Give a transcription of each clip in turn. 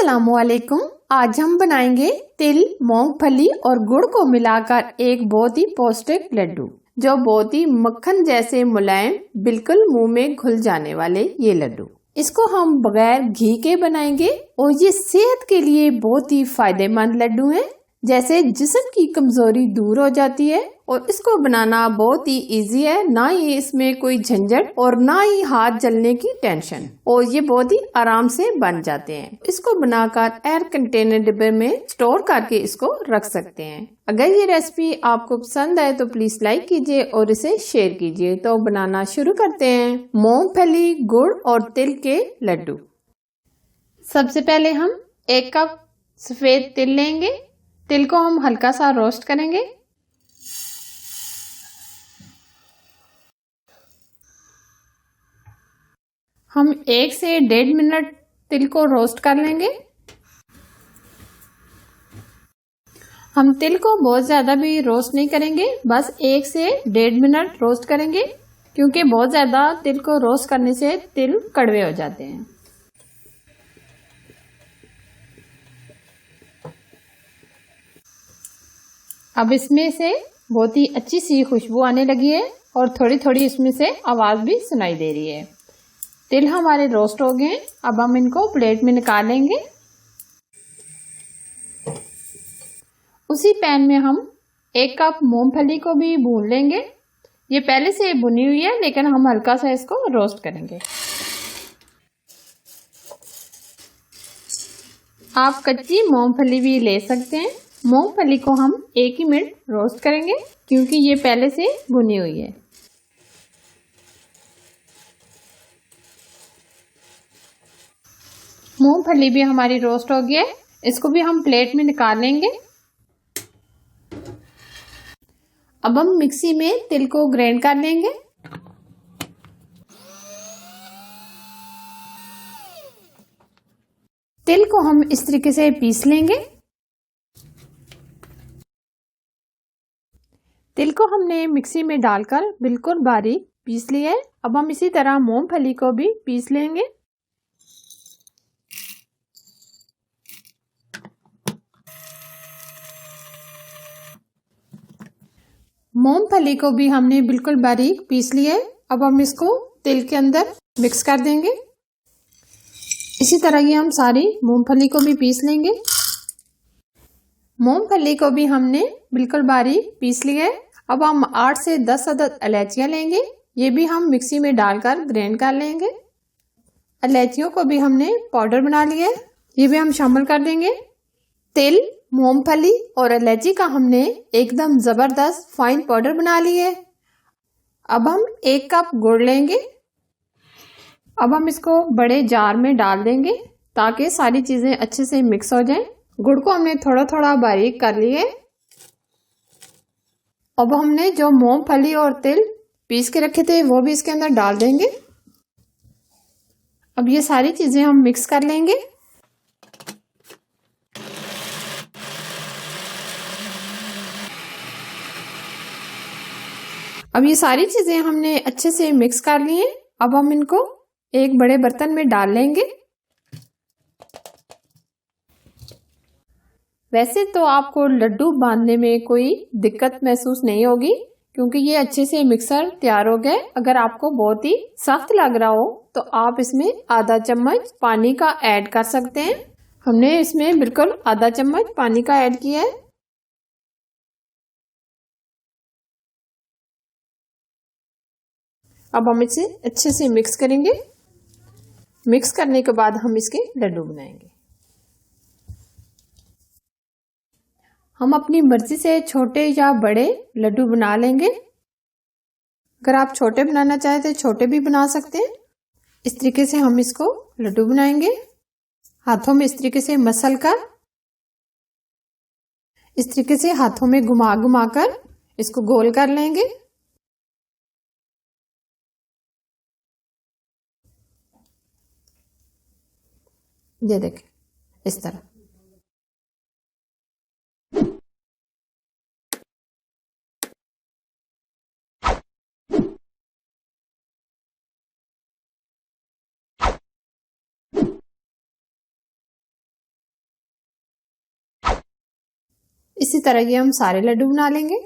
अस्सलामुअलैकुम। आज हम बनाएंगे तिल, मूंगफली और गुड़ को मिलाकर एक बहुत ही पौष्टिक लड्डू, जो बहुत ही मक्खन जैसे मुलायम, बिल्कुल मुंह में घुल जाने वाले ये लड्डू। इसको हम बगैर घी के बनाएंगे और ये सेहत के लिए बहुत ही फायदेमंद लड्डू हैं। जैसे जिस्म की कमजोरी दूर हो जाती है और इसको बनाना बहुत ही इजी है, ना ही इसमें कोई झंझट और ना ही हाथ जलने की टेंशन, और ये बहुत ही आराम से बन जाते हैं। इसको बनाकर एयर कंटेनर डिब्बे में स्टोर करके इसको रख सकते हैं। अगर ये रेसिपी आपको पसंद आए तो प्लीज लाइक कीजिए और इसे शेयर कीजिए। तो बनाना शुरू करते हैं मूंगफली, गुड़ और तिल के लड्डू। सबसे पहले हम 1 कप सफेद तिल लेंगे। तिल को हम हल्का सा रोस्ट करेंगे। हम 1 से 1.5 मिनट तिल को रोस्ट कर लेंगे। हम तिल को बहुत ज्यादा भी रोस्ट नहीं करेंगे, बस 1 से 1.5 मिनट रोस्ट करेंगे, क्योंकि बहुत ज्यादा तिल को रोस्ट करने से तिल कड़वे हो जाते हैं। अब इसमें से बहुत ही अच्छी सी खुशबू आने लगी है और थोड़ी थोड़ी इसमें से आवाज भी सुनाई दे रही है। तिल हमारे रोस्ट हो गए। अब हम इनको प्लेट में निकालेंगे। उसी पैन में हम 1 कप मूंगफली को भी भून लेंगे। ये पहले से भुनी हुई है, लेकिन हम हल्का सा इसको रोस्ट करेंगे। आप कच्ची मूंगफली भी ले सकते हैं। मूंगफली को हम 1 ही मिनट रोस्ट करेंगे, क्योंकि ये पहले से भुनी हुई है। मूंगफली भी हमारी रोस्ट हो गई है। इसको भी हम प्लेट में निकाल लेंगे। अब हम मिक्सी में तिल को ग्राइंड कर लेंगे। तिल को हम इस तरीके से पीस लेंगे। तिल को हमने मिक्सी में डालकर बिल्कुल बारीक पीस लिया है। अब हम इसी तरह मूंगफली को भी पीस लेंगे। मूंगफली को भी हमने बिल्कुल बारीक पीस लिया है। अब हम इसको तिल के अंदर मिक्स कर देंगे। इसी तरह ही हम सारी मूंगफली को भी पीस लेंगे। मूंगफली को भी हमने बिल्कुल बारीक पीस लिया है। अब हम 8 से 10 अदद इलायचियां लेंगे। ये भी हम मिक्सी में डालकर ग्राइंड कर लेंगे। इलायचियों को भी हमने पाउडर बना लिया है, ये भी हम शामिल कर देंगे। तिल, मूंगफली और इलायची का हमने एकदम जबरदस्त फाइन पाउडर बना लिया है। अब हम 1 कप गुड़ लेंगे। अब हम इसको बड़े जार में डाल देंगे, ताकि सारी चीजें अच्छे से मिक्स हो जाएं। गुड़ को हमने थोड़ा थोड़ा बारीक कर लिए। अब हमने जो मूंगफली और तिल पीस के रखे थे वो भी इसके अंदर डाल देंगे। अब ये सारी चीजें हम मिक्स कर लेंगे। अब ये सारी चीजें हमने अच्छे से मिक्स कर ली हैं। अब हम इनको एक बड़े बर्तन में डाल लेंगे। वैसे तो आपको लड्डू बांधने में कोई दिक्कत महसूस नहीं होगी, क्योंकि ये अच्छे से मिक्सर तैयार हो गया। अगर आपको बहुत ही सख्त लग रहा हो तो आप इसमें आधा चम्मच पानी का ऐड कर सकते हैं। हमने इसमें बिल्कुल आधा चम्मच पानी का ऐड किया है। अब हम इसे अच्छे से मिक्स करेंगे। मिक्स करने के बाद हम इसके लड्डू बनाएंगे। हम अपनी मर्जी से छोटे या बड़े लड्डू बना लेंगे। अगर आप छोटे बनाना चाहें तो छोटे भी बना सकते हैं। इस तरीके से हम इसको लड्डू बनाएंगे। हाथों में इस तरीके से मसल कर, इस तरीके से हाथों में घुमा घुमा कर इसको गोल कर लेंगे। ये देखें, इस तरह। इसी तरह ये हम सारे लड्डू बना लेंगे।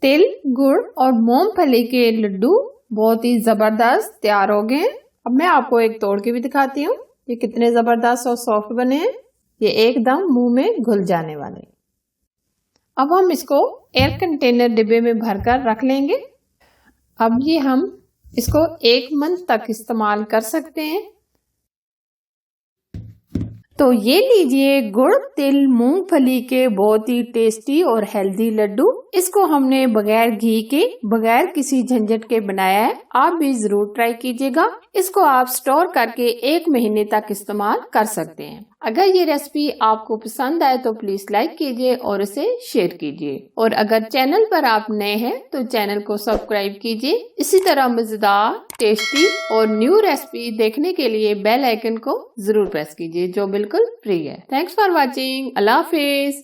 तिल, गुड़ और मूंगफली के लड्डू बहुत ही जबरदस्त तैयार हो गए। अब मैं आपको एक तोड़ के भी दिखाती हूँ ये कितने जबरदस्त और सॉफ्ट बने हैं। ये एकदम मुंह में घुल जाने वाले। अब हम इसको एयर कंटेनर डिब्बे में भरकर रख लेंगे। अब ये हम इसको 1 मंथ तक इस्तेमाल कर सकते हैं। तो ये लीजिए गुड़, तिल, मूंगफली के बहुत ही टेस्टी और हेल्दी लड्डू। इसको हमने बगैर घी के, बगैर किसी झंझट के बनाया है। आप भी जरूर ट्राई कीजिएगा। इसको आप स्टोर करके 1 महीने तक इस्तेमाल कर सकते हैं। अगर ये रेसिपी आपको पसंद आए तो प्लीज लाइक कीजिए और इसे शेयर कीजिए। और अगर चैनल पर आप नए हैं तो चैनल को सब्सक्राइब कीजिए। इसी तरह मजेदार, टेस्टी और न्यू रेसिपी देखने के लिए बेल आइकन को जरूर प्रेस कीजिए जो बिल्कुल फ्री है। Thanks for watching. Allah Hafiz.